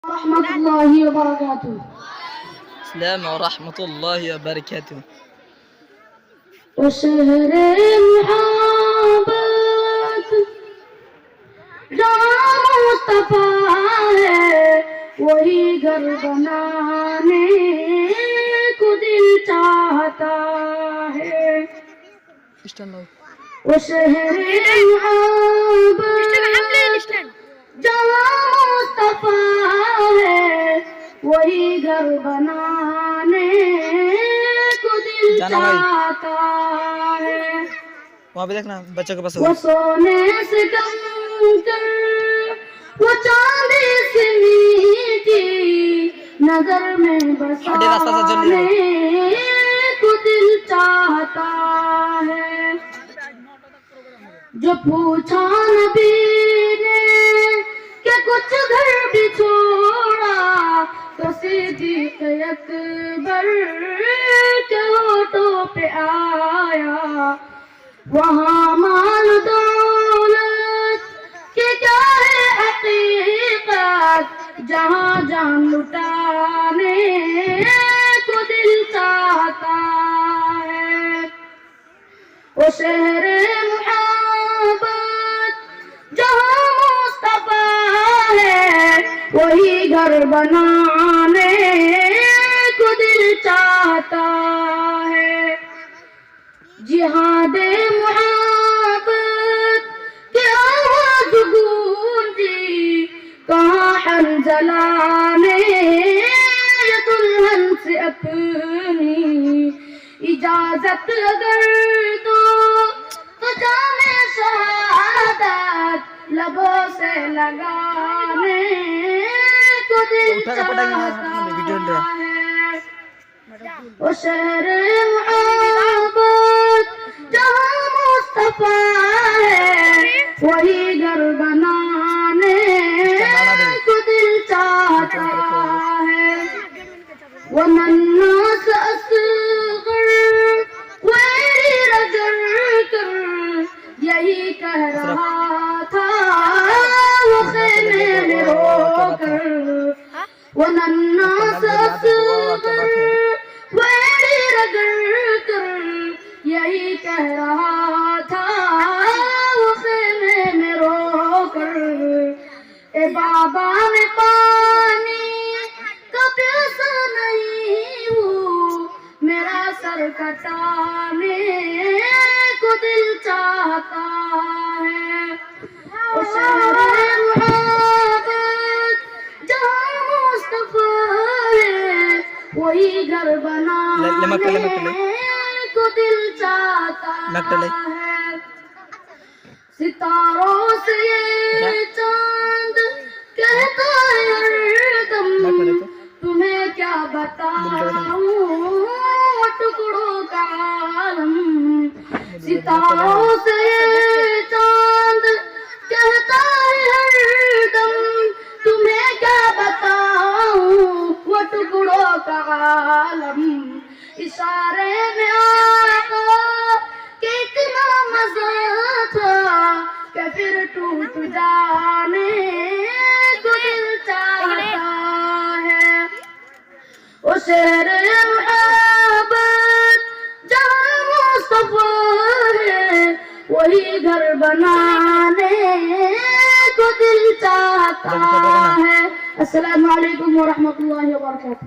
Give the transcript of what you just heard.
ورحمة الله وبركاته. السلام ورحمة الله وبركاته. وشهر محبت جہاں مصطفیٰ ہے وہی گھر بنانے کو دل چاہتا ہے. وہ شہر محبت جہاں مصطفیٰ ہے وہی گھر بنانے کو دل چاہتا ہے. وہاں پہ دیکھنا بچوں کے پاس وہ سونے سے کم کر وہ چاندی سے میٹھی نظر میں بسانے کو دل چاہتا ہے. جو پوچھا نبی نے کہ کچھ گھر بھی چھوڑا تو صدیق اکبر کے ہونٹوں پہ آیا. وہاں مال دولت کہ کیا ہے حقیقت جہاں جان لٹانے کو دل چاہتا ہے. وہ شہر محبت جہاں مصطفیٰ ہے وہی گھر بنانے کو دل چاہتا ہے. جہاد محبت کی آواز گونجی کہاں حنظلہ نے دلہن سے اپنی اجازت اگر تو جام شہادت لبوں سے لگانے کو دل چاہتا ہے. وہ شہر محبت جہاں مصطفیٰ ہے وہی گھر بنانے کو دل چاہتا ہے. وہ ننھا سا اصغر ویری رگڑ کر یہی کہہ رہا تھا وہ خیمے میں ہو کر. وہ ننھا سا اصغر ویری رگڑ کر یہی کہہ رہا تھا وہ خیمے میں رو کر. اے بابا میں پانی کا پیاسا نہیں ہوں میرا سر کٹانے کو دل چاہتا ہے. وہ شہر محبت جہاں مصطفیٰ ہے وہی گھر بنانے کو دل چاہتا ہے. ستاروں سے یہ چاند کہتا ہے ہردم تمہیں کیا بتاؤں ٹکڑوں کا عالم. ستاروں سے یہ چاند کہتا ہے ہردم تمہیں کیا بتاؤں وہ ٹکڑوں کا عالم. اشارے میں آقا کہ اتنا مزہ تھا کہ پھر ٹوٹ جانے کو دل چاہتا ہے. وہ شہر محبت جہاں مصطفیٰ ہے وہی گھر بنانے کو دل چاہتا ہے. السلام علیکم ورحمۃ اللہ وبرکاتہ.